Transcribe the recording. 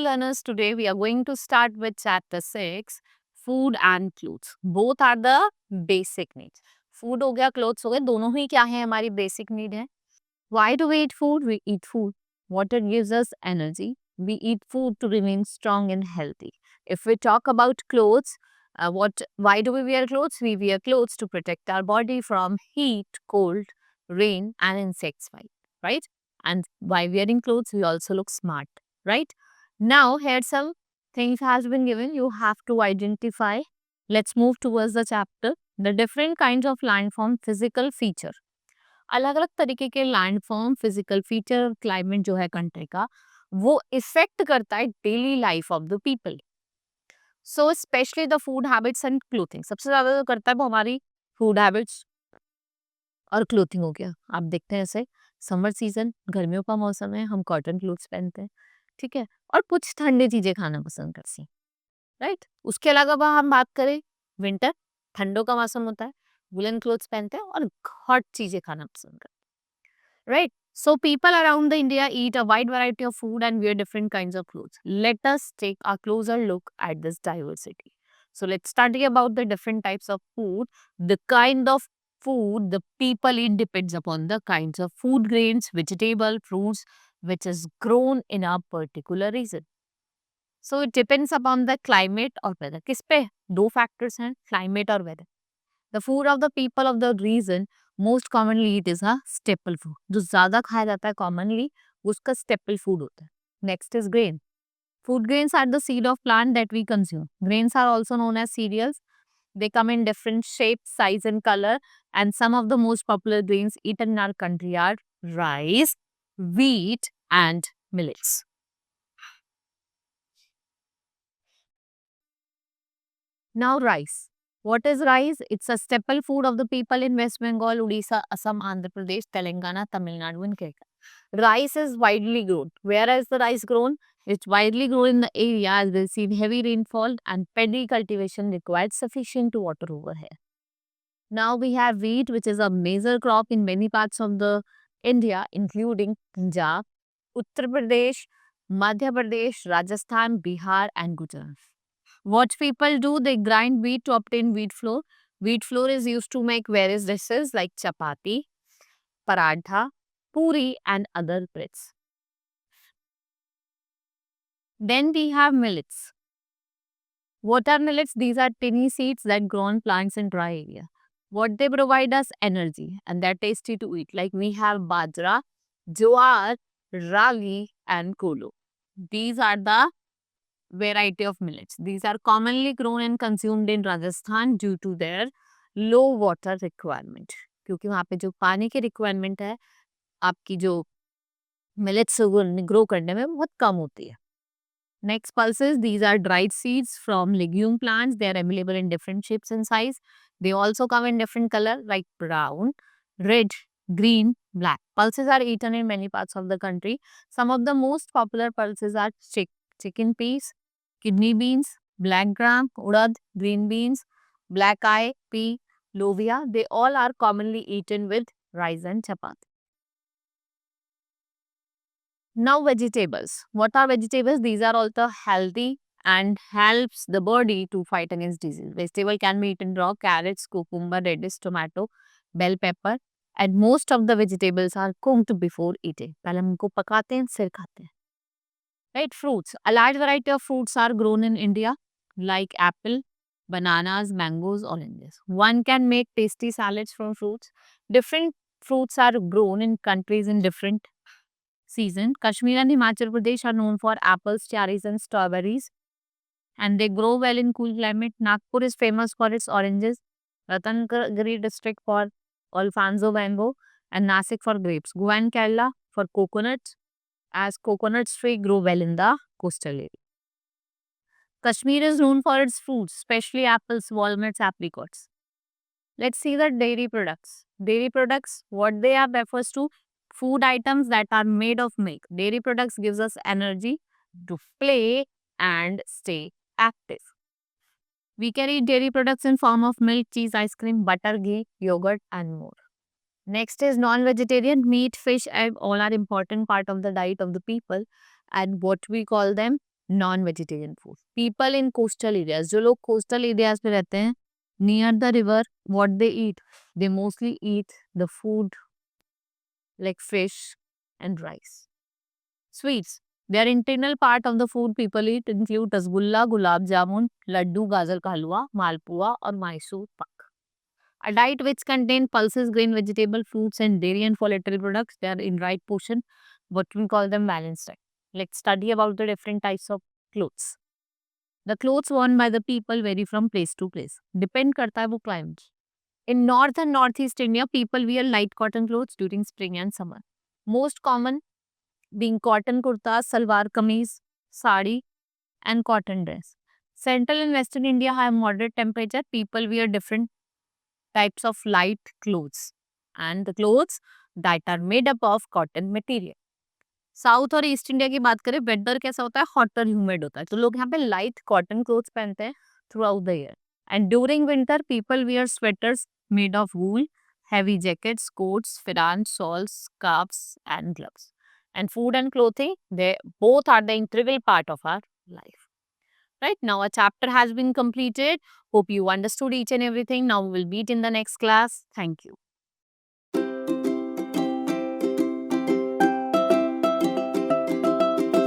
learners, today we are going to start with chapter 6, food and clothes. Both are the basic needs. Food हो गया, clothes हो गए, दोनों ही क्या है हमारी basic need है. Why do we eat food? We eat food. Water gives us energy. We eat food to remain strong and healthy. If we talk about clothes, why do we wear clothes? We wear clothes to protect our body from heat, cold, rain, and insects bite, right? And by wearing clothes, we also look smart, right? Now, here some things has been given. You have to identify. Let's move towards the chapter. The different kinds of landform physical feature. अलग अलग तरीके के landform physical feature climate जो है country का वो effect करता है daily life of the people. So specially the food habits and clothing सबसे ज्यादा जो करता है वो हमारी फूड हैबिट्स और क्लोथिंग हो गया. आप देखते हैं ऐसे समर सीजन गर्मियों का मौसम है, हम कॉटन क्लोथ्स पहनते हैं, ठीक है, और कुछ ठंडी चीजें खाना पसंद करते हैं, राइट. उसके अलावा हम बात करें विंटर, ठंडों का मौसम होता है, वुलन क्लोथ्स पहनते हैं और हॉट चीजें खाना पसंद करते हैं, right. So people around the India eat a wide variety of food and wear different kinds of clothes. Let us take a closer look at this diversity. So let's study about the different types of food. The kind of food the people eat depends upon the kinds of food grains, vegetable, fruits which is grown in a particular region. So it depends upon the climate or weather. किस पे? दो factors हैं, climate और weather. The food of the people of the region most commonly eat is a staple food. जो ज़्यादा खाया जाता है commonly उसका staple food होता है. Next is grain. Food grains are the seed of plant that we consume. Grains are also known as cereals. They come in different shapes, size and color, and some of the most popular grains eaten in our country are rice, wheat and millets. Now rice. What is rice? It's a staple food of the people in West Bengal, Odisha, Assam, Andhra Pradesh, Telangana, Tamil Nadu and Kerala. Rice is widely grown. Where is the rice grown? It's widely grown in the areas that receive heavy rainfall and paddy cultivation requires sufficient water over here. Now we have wheat, which is a major crop in many parts of the India, including Punjab, Uttar Pradesh, Madhya Pradesh, Rajasthan, Bihar and Gujarat. What people do, they grind wheat to obtain wheat flour. Wheat flour is used to make various dishes like chapati, paratha, puri and other breads. Then we have millets. What are millets? These are tiny seeds that grow on plants in dry area. What they provide us? Energy and they're tasty to eat. Like we have bajra, jowar, ragi and kolo. These are the variety of millets. These are commonly grown and consumed in Rajasthan due to their low water requirement. क्योंकि वहाँ पे जो पानी की requirement है आपकी जो millets grow करने में बहुत कम होती है. Next pulses, these are dried seeds from legume plants. They are available in different shapes and size. They also come in different color like brown, red, green, black. Pulses are eaten in many parts of the country. Some of the most popular pulses are chicken peas, kidney beans, black gram, urad, green beans, black eye, pea, lovia. They all are commonly eaten with rice and chapati. Now vegetables. What are vegetables? These are also healthy and helps the body to fight against disease. Vegetable can be eaten raw, carrots, cucumber, radish, tomato, bell pepper and most of the vegetables are cooked before eating. पहले हम इनको पकाते हैं फिर खाते हैं. Right, fruits. A large variety of fruits are grown in India like apple, bananas, mangoes, oranges. One can make tasty salads from fruits. Different fruits are grown in countries in different season. Kashmir and Himachal Pradesh are known for apples, cherries and strawberries and they grow well in cool climate. Nagpur is famous for its oranges, Ratnagiri district for Alfonso mango and Nasik for grapes. Goa and Kerala for coconuts as coconut trees grow well in the coastal area. Kashmir is known for its fruits, especially apples, walnuts, apricots. Let's see the dairy products. Dairy products, what they are refers to food items that are made of milk. Dairy products gives us energy to play and stay active. We can eat dairy products in form of milk, cheese, ice cream, butter, ghee, yogurt and more. Next is non-vegetarian. Meat, fish, egg all are important part of the diet of the people and what we call them non-vegetarian food. People in coastal areas, जो लोग coastal areas पे रहते हैं, near the river, what they eat? They mostly eat the food like fish and rice. Sweets. Their internal part of the food people eat include rasgulla, gulab jamun, laddu, gajar ka halwa, malpua, or Mysore pak. A diet which contains pulses, grain, vegetable, fruits, and dairy and poultry products. They are in right portion. What we call them balanced diet. Let's study about the different types of clothes. The clothes worn by the people vary from place to place. Depend करता है वो climate. In north and northeast India, people wear light cotton clothes during spring and summer. Most common being cotton kurta, salwar kameez, sari, and cotton dress. Central and western India have moderate temperature. People wear different types of light clothes, and the clothes that are made up of cotton material. South और east India की बात करें, weather कैसा होता है, hot और humid होता है, तो लोग यहाँ पे लाइट कॉटन क्लोथ्स पहनते हैं through out the year. And during winter people wear sweaters made of wool, heavy jackets, coats, firans, shawls, scarves, and gloves. And food and clothing, they both are the integral part of our life. Right now, a chapter has been completed. Hope you understood each and everything. Now we will meet in the next class. Thank you.